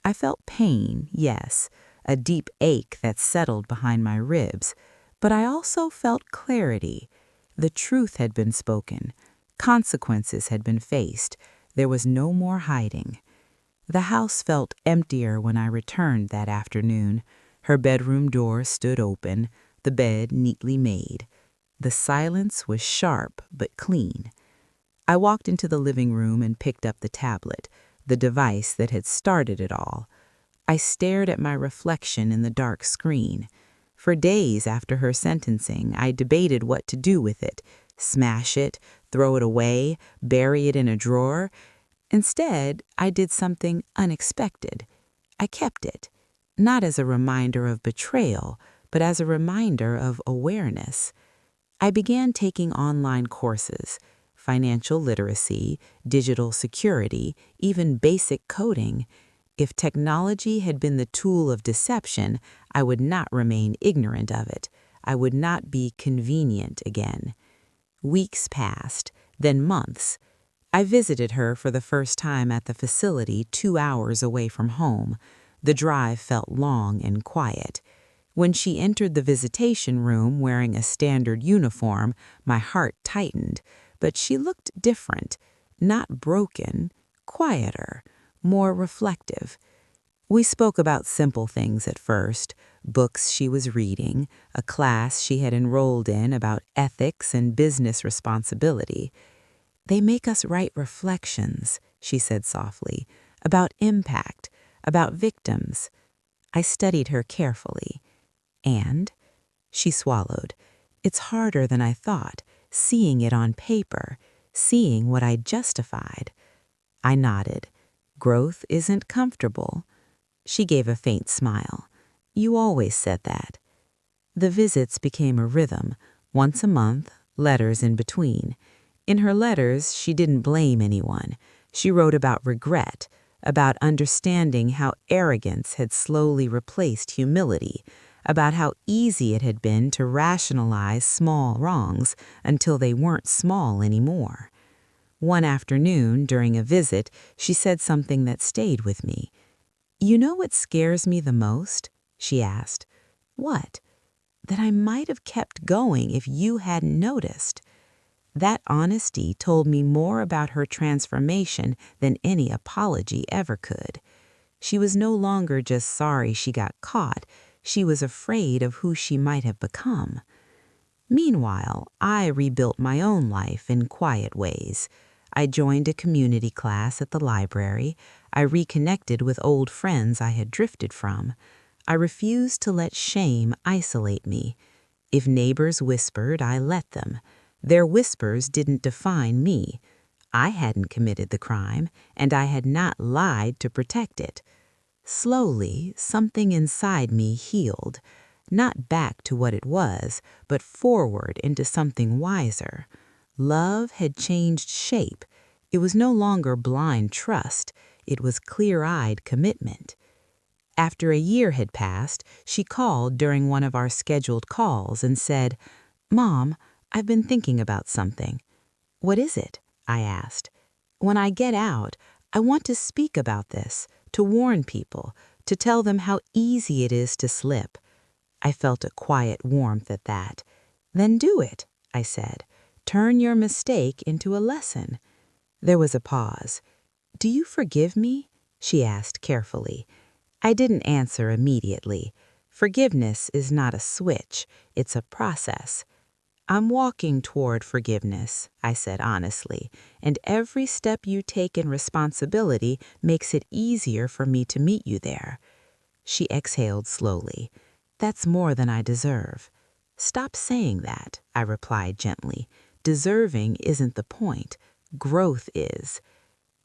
I felt pain, yes, a deep ache that settled behind my ribs, but I also felt clarity. The truth had been spoken. Consequences had been faced. There was no more hiding. The house felt emptier when I returned that afternoon. Her bedroom door stood open, the bed neatly made. The silence was sharp but clean. I walked into the living room and picked up the tablet, the device that had started it all. I stared at my reflection in the dark screen. For days after her sentencing, I debated what to do with it: smash it, throw it away, bury it in a drawer. Instead, I did something unexpected. I kept it, not as a reminder of betrayal, but as a reminder of awareness. I began taking online courses: financial literacy, digital security, even basic coding. If technology had been the tool of deception, I would not remain ignorant of it. I would not be convenient again. Weeks passed, then months. I visited her for the first time at the facility 2 hours away from home. The drive felt long and quiet. When she entered the visitation room wearing a standard uniform, my heart tightened. But she looked different, not broken, quieter, more reflective. We spoke about simple things at first: books she was reading, a class she had enrolled in about ethics and business responsibility. "They make us write reflections," she said softly, "about impact, about victims." I studied her carefully. "And?" She swallowed. "It's harder than I thought, seeing it on paper, seeing what I justified." I nodded. "Growth isn't comfortable." She gave a faint smile. "You always said that." The visits became a rhythm: once a month, letters in between. In her letters, she didn't blame anyone. She wrote about regret, about understanding how arrogance had slowly replaced humility, about how easy it had been to rationalize small wrongs until they weren't small anymore. One afternoon, during a visit, she said something that stayed with me. "You know what scares me the most?" she asked. "What?" "That I might have kept going if you hadn't noticed." That honesty told me more about her transformation than any apology ever could. She was no longer just sorry she got caught. She was afraid of who she might have become. Meanwhile, I rebuilt my own life in quiet ways. I joined a community class at the library. I reconnected with old friends I had drifted from. I refused to let shame isolate me. If neighbors whispered, I let them. Their whispers didn't define me. I hadn't committed the crime, and I had not lied to protect it. Slowly, something inside me healed, not back to what it was, but forward into something wiser. Love had changed shape. It was no longer blind trust. It was clear-eyed commitment. After a year had passed, she called during one of our scheduled calls and said, "Mom, I've been thinking about something." "What is it?" I asked. "When I get out, I want to speak about this, to warn people, to tell them how easy it is to slip." I felt a quiet warmth at that. "Then do it," I said. "Turn your mistake into a lesson." There was a pause. "Do you forgive me?" she asked carefully. I didn't answer immediately. Forgiveness is not a switch, it's a process. "I'm walking toward forgiveness," I said honestly, "and every step you take in responsibility makes it easier for me to meet you there." She exhaled slowly. "That's more than I deserve." "Stop saying that," I replied gently. "Deserving isn't the point. Growth is."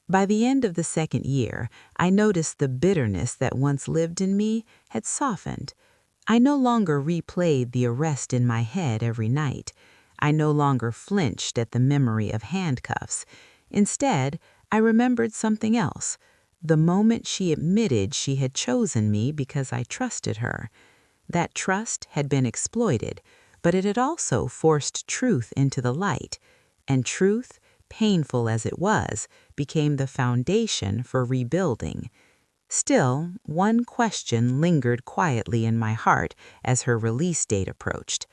By the end of the second year, I noticed the bitterness that once lived in me had softened. I no longer replayed the arrest in my head every night. I no longer flinched at the memory of handcuffs. Instead, I remembered something else: the moment she admitted she had chosen me because I trusted her. That trust had been exploited, but it had also forced truth into the light. And truth, painful as it was, became the foundation for rebuilding. Still, one question lingered quietly in my heart as her release date approached.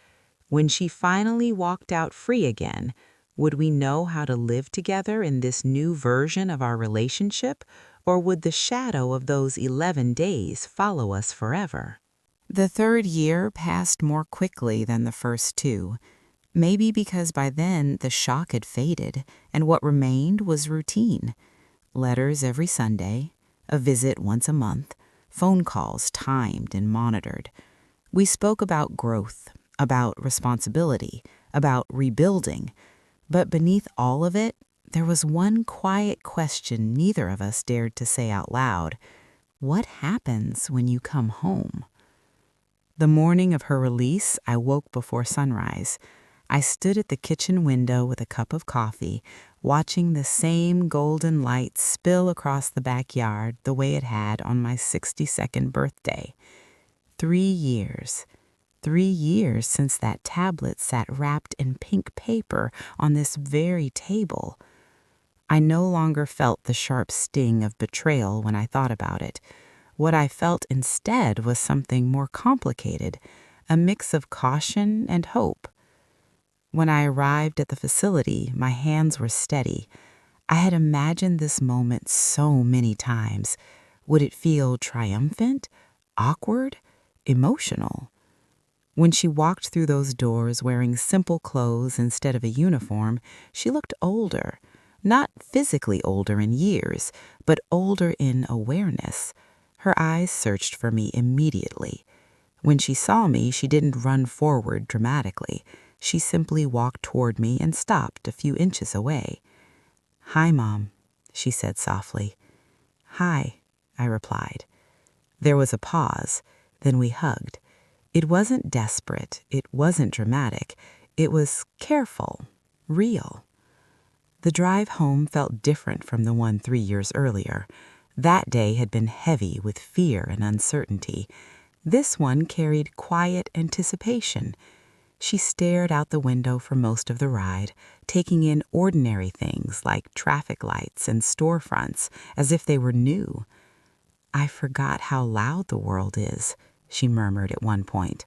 When she finally walked out free again, would we know how to live together in this new version of our relationship, or would the shadow of those 11 days follow us forever? The third year passed more quickly than the first two. Maybe because by then the shock had faded, and what remained was routine. Letters every Sunday, a visit once a month, phone calls timed and monitored. We spoke about growth, about responsibility, about rebuilding. But beneath all of it, there was one quiet question neither of us dared to say out loud. What happens when you come home? The morning of her release, I woke before sunrise. I stood at the kitchen window with a cup of coffee, watching the same golden light spill across the backyard the way it had on my 62nd birthday. 3 years. 3 years since that tablet sat wrapped in pink paper on this very table. I no longer felt the sharp sting of betrayal when I thought about it. What I felt instead was something more complicated, a mix of caution and hope. When I arrived at the facility, my hands were steady. I had imagined this moment so many times. Would it feel triumphant, awkward, emotional? When she walked through those doors wearing simple clothes instead of a uniform, she looked older. Not physically older in years, but older in awareness. Her eyes searched for me immediately. When she saw me, she didn't run forward dramatically. She simply walked toward me and stopped a few inches away. "Hi, Mom," she said softly. "Hi," I replied. There was a pause. Then we hugged. It wasn't desperate. It wasn't dramatic. It was careful, real. The drive home felt different from the one 3 years earlier. That day had been heavy with fear and uncertainty. This one carried quiet anticipation. She stared out the window for most of the ride, taking in ordinary things like traffic lights and storefronts as if they were new. "I forgot how loud the world is," she murmured at one point.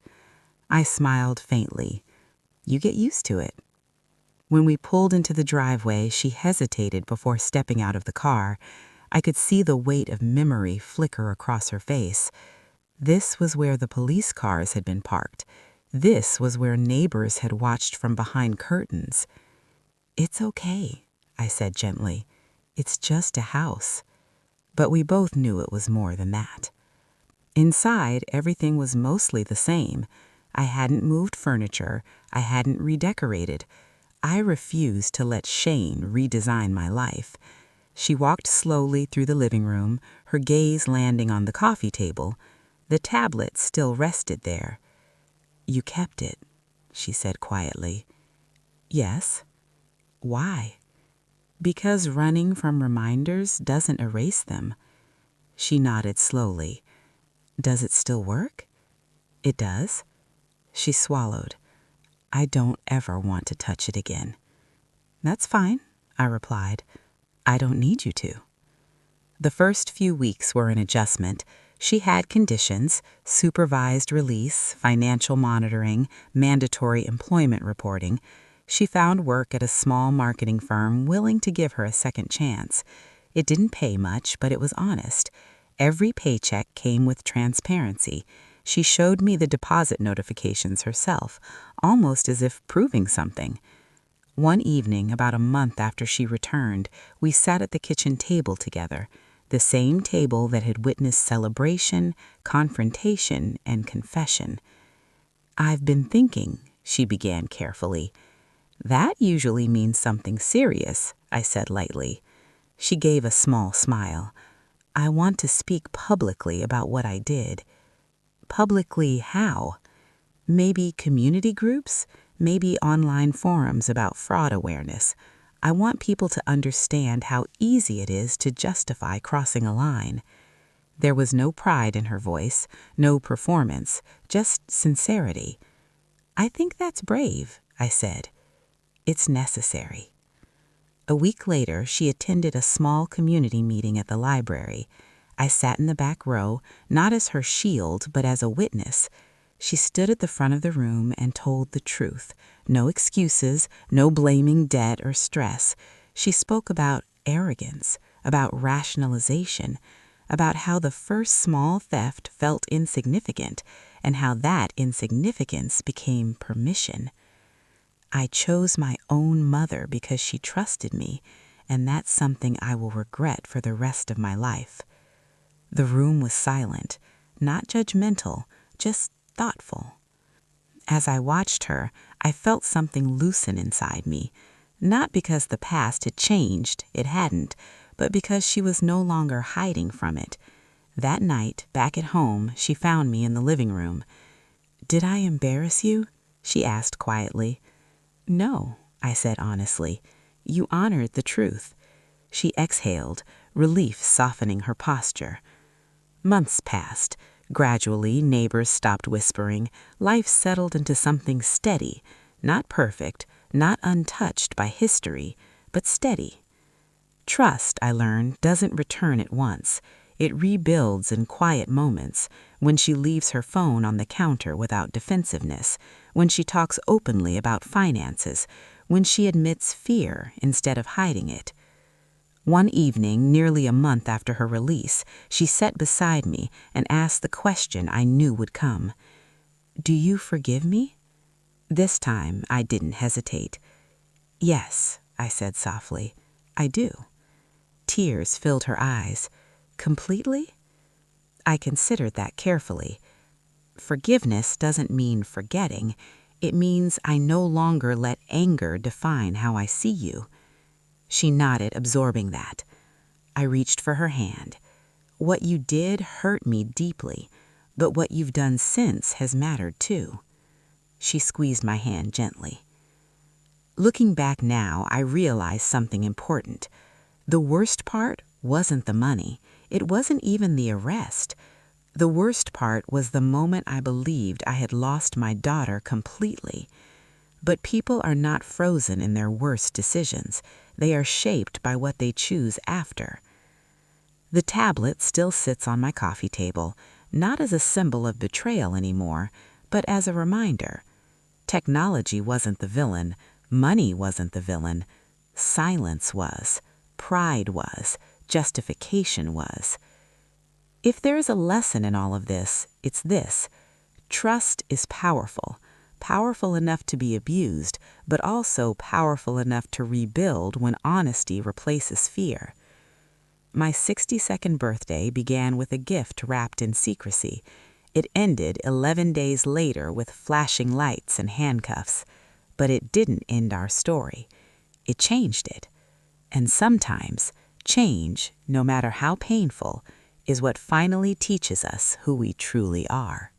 I smiled faintly. "You get used to it." When we pulled into the driveway, she hesitated before stepping out of the car. I could see the weight of memory flicker across her face. This was where the police cars had been parked. This was where neighbors had watched from behind curtains. "It's okay," I said gently. "It's just a house." But we both knew it was more than that. Inside, everything was mostly the same. I hadn't moved furniture. I hadn't redecorated. I refused to let Shane redesign my life. She walked slowly through the living room, her gaze landing on the coffee table. The tablet still rested there. "You kept it," she said quietly. "Yes." "Why?" "Because running from reminders doesn't erase them." She nodded slowly. "Does it still work?" "It does." She swallowed. "I don't ever want to touch it again." "That's fine," I replied. "I don't need you to." The first few weeks were an adjustment. She had conditions: supervised release, financial monitoring, mandatory employment reporting. She found work at a small marketing firm willing to give her a second chance. It didn't pay much, but it was honest. Every paycheck came with transparency. She showed me the deposit notifications herself, almost as if proving something. One evening, about a month after she returned, we sat at the kitchen table together, the same table that had witnessed celebration, confrontation, and confession. "I've been thinking," she began carefully. "That usually means something serious," I said lightly. She gave a small smile. "I want to speak publicly about what I did." "Publicly how?" "Maybe community groups, maybe online forums about fraud awareness. I want people to understand how easy it is to justify crossing a line." There was no pride in her voice, no performance, just sincerity. "I think that's brave," I said. "It's necessary." A week later, she attended a small community meeting at the library. I sat in the back row, not as her shield, but as a witness. She stood at the front of the room and told the truth. No excuses, no blaming debt or stress. She spoke about arrogance, about rationalization, about how the first small theft felt insignificant, and how that insignificance became permission. "I chose my own mother because she trusted me, and that's something I will regret for the rest of my life." The room was silent, not judgmental, just thoughtful. As I watched her, I felt something loosen inside me, not because the past had changed, it hadn't, but because she was no longer hiding from it. That night, back at home, she found me in the living room. "Did I embarrass you?" she asked quietly. "No," I said honestly. "You honored the truth." She exhaled, relief softening her posture. Months passed. Gradually, neighbors stopped whispering. Life settled into something steady, not perfect, not untouched by history, but steady. Trust, I learned, doesn't return at once. It rebuilds in quiet moments, when she leaves her phone on the counter without defensiveness, when she talks openly about finances, when she admits fear instead of hiding it. One evening, nearly a month after her release, she sat beside me and asked the question I knew would come. "Do you forgive me?" This time, I didn't hesitate. "Yes," I said softly, "I do." Tears filled her eyes. "Completely?" I considered that carefully. Forgiveness doesn't mean forgetting. It means I no longer let anger define how I see you. She nodded, absorbing that. I reached for her hand. "What you did hurt me deeply, but what you've done since has mattered too." She squeezed my hand gently. Looking back now, I realized something important. The worst part wasn't the money. It wasn't even the arrest. The worst part was the moment I believed I had lost my daughter completely. But people are not frozen in their worst decisions. They are shaped by what they choose after. The tablet still sits on my coffee table, not as a symbol of betrayal anymore, but as a reminder. Technology wasn't the villain. Money wasn't the villain. Silence was. Pride was. Justification was. If there is a lesson in all of this, it's this. Trust is powerful. Powerful enough to be abused, but also powerful enough to rebuild when honesty replaces fear. My 62nd birthday began with a gift wrapped in secrecy. It ended 11 days later with flashing lights and handcuffs. But it didn't end our story. It changed it. And sometimes, change, no matter how painful, is what finally teaches us who we truly are.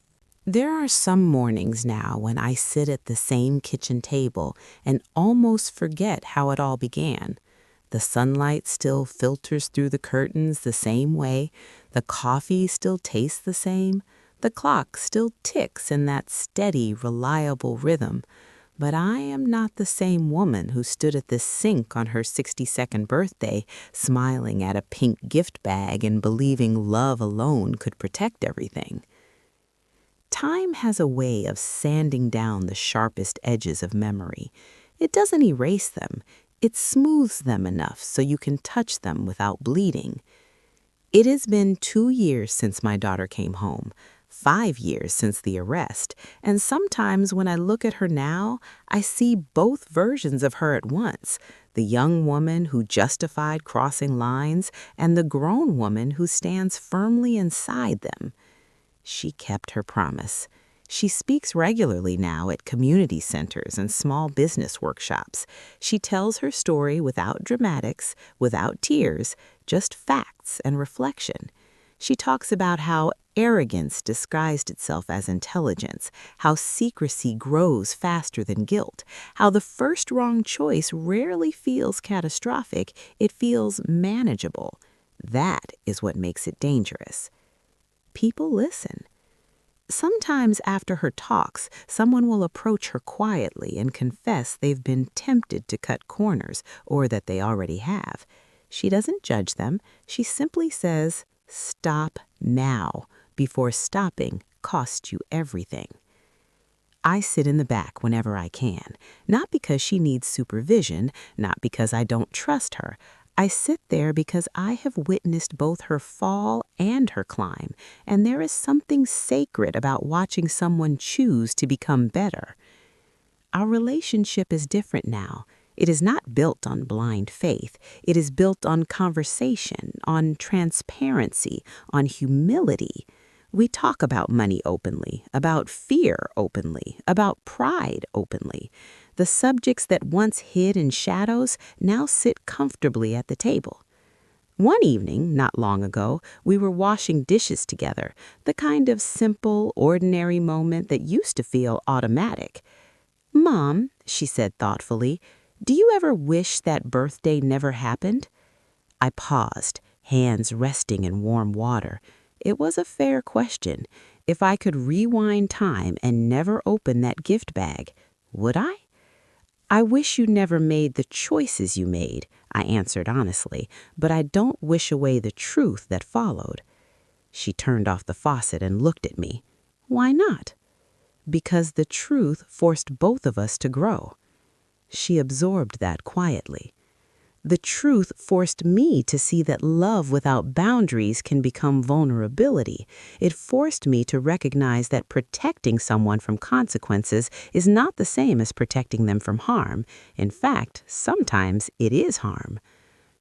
There are some mornings now when I sit at the same kitchen table and almost forget how it all began. The sunlight still filters through the curtains the same way, the coffee still tastes the same, the clock still ticks in that steady, reliable rhythm. But I am not the same woman who stood at the sink on her 62nd birthday, smiling at a pink gift bag and believing love alone could protect everything. Time has a way of sanding down the sharpest edges of memory. It doesn't erase them. It smooths them enough so you can touch them without bleeding. It has been 2 years since my daughter came home, 5 years since the arrest, and sometimes when I look at her now, I see both versions of her at once, the young woman who justified crossing lines and the grown woman who stands firmly inside them. She kept her promise. She speaks regularly now at community centers and small business workshops. She tells her story without dramatics, without tears, just facts and reflection. She talks about how arrogance disguised itself as intelligence, how secrecy grows faster than guilt, how the first wrong choice rarely feels catastrophic, it feels manageable. That is what makes it dangerous. People listen. Sometimes after her talks, someone will approach her quietly and confess they've been tempted to cut corners or that they already have. She doesn't judge them. She simply says, "Stop now," before stopping costs you everything. I sit in the back whenever I can, not because she needs supervision, not because I don't trust her. I sit there because I have witnessed both her fall and her climb, and there is something sacred about watching someone choose to become better. Our relationship is different now. It is not built on blind faith. It is built on conversation, on transparency, on humility. We talk about money openly, about fear openly, about pride openly. The subjects that once hid in shadows now sit comfortably at the table. One evening, not long ago, we were washing dishes together, the kind of simple, ordinary moment that used to feel automatic. "Mom," she said thoughtfully, "do you ever wish that birthday never happened?" I paused, hands resting in warm water. It was a fair question. If I could rewind time and never open that gift bag, would I? "I wish you never made the choices you made," I answered honestly, "but I don't wish away the truth that followed." She turned off the faucet and looked at me. "Why not?" "Because the truth forced both of us to grow." She absorbed that quietly. "The truth forced me to see that love without boundaries can become vulnerability. It forced me to recognize that protecting someone from consequences is not the same as protecting them from harm. In fact, sometimes it is harm."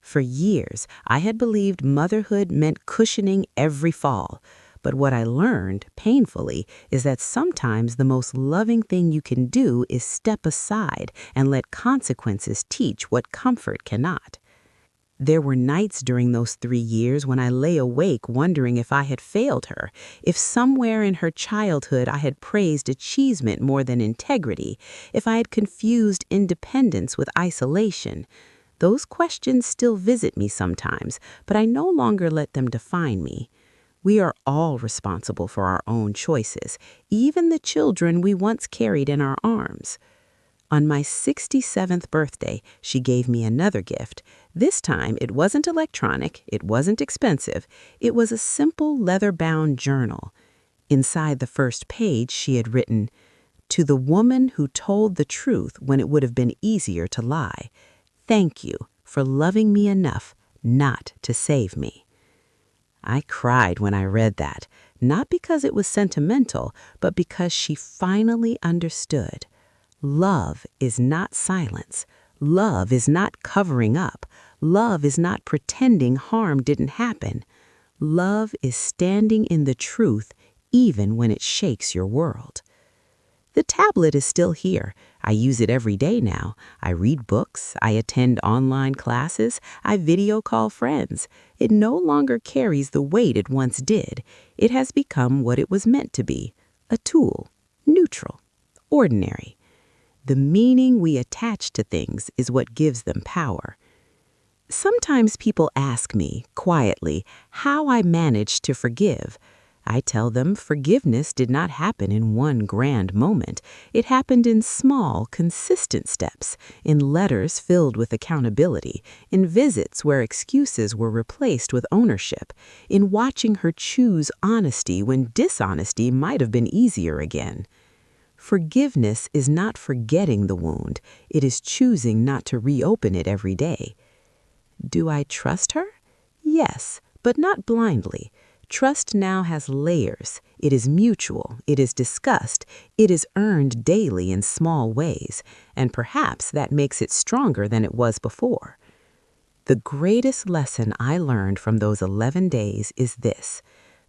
For years, I had believed motherhood meant cushioning every fall. But what I learned, painfully, is that sometimes the most loving thing you can do is step aside and let consequences teach what comfort cannot. There were nights during those 3 years when I lay awake wondering if I had failed her, if somewhere in her childhood I had praised achievement more than integrity, if I had confused independence with isolation. Those questions still visit me sometimes, but I no longer let them define me. We are all responsible for our own choices, even the children we once carried in our arms. On my 67th birthday, she gave me another gift. This time, it wasn't electronic, it wasn't expensive. It was a simple leather-bound journal. Inside the first page, she had written, "To the woman who told the truth when it would have been easier to lie. Thank you for loving me enough not to save me." I cried when I read that, not because it was sentimental, but because she finally understood. Love is not silence. Love is not covering up. Love is not pretending harm didn't happen. Love is standing in the truth even when it shakes your world. The tablet is still here. I use it every day now. I read books. I attend online classes. I video call friends. It no longer carries the weight it once did. It has become what it was meant to be, a tool, neutral, ordinary. The meaning we attach to things is what gives them power. Sometimes people ask me, quietly, how I managed to forgive. I tell them forgiveness did not happen in one grand moment. It happened in small, consistent steps, in letters filled with accountability, in visits where excuses were replaced with ownership, in watching her choose honesty when dishonesty might have been easier again. Forgiveness is not forgetting the wound. It is choosing not to reopen it every day. Do I trust her? Yes, but not blindly. Trust now has layers. It is mutual. It is discussed. It is earned daily in small ways, and perhaps that makes it stronger than it was before. The greatest lesson I learned from those 11 days is this: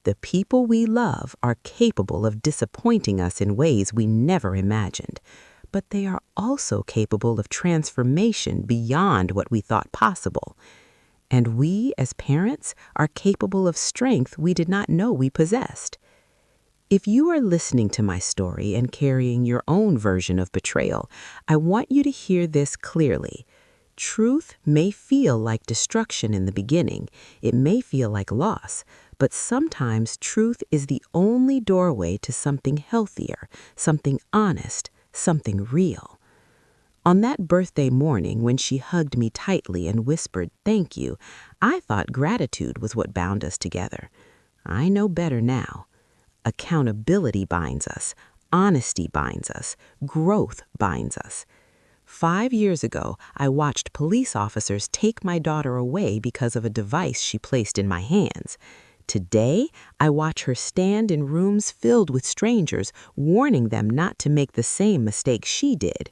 the people we love are capable of disappointing us in ways we never imagined, but they are also capable of transformation beyond what we thought possible. And we, as parents, are capable of strength we did not know we possessed. If you are listening to my story and carrying your own version of betrayal, I want you to hear this clearly. Truth may feel like destruction in the beginning. It may feel like loss, but sometimes truth is the only doorway to something healthier, something honest, something real. On that birthday morning when she hugged me tightly and whispered, "Thank you," I thought gratitude was what bound us together. I know better now. Accountability binds us. Honesty binds us. Growth binds us. 5 years ago, I watched police officers take my daughter away because of a device she placed in my hands. Today, I watch her stand in rooms filled with strangers, warning them not to make the same mistake she did.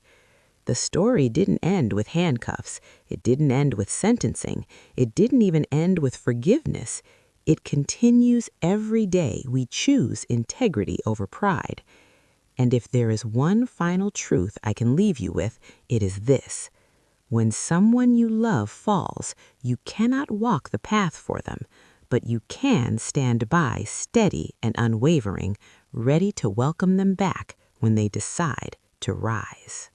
The story didn't end with handcuffs. It didn't end with sentencing. It didn't even end with forgiveness. It continues every day we choose integrity over pride. And if there is one final truth I can leave you with, it is this. When someone you love falls, you cannot walk the path for them, but you can stand by steady and unwavering, ready to welcome them back when they decide to rise.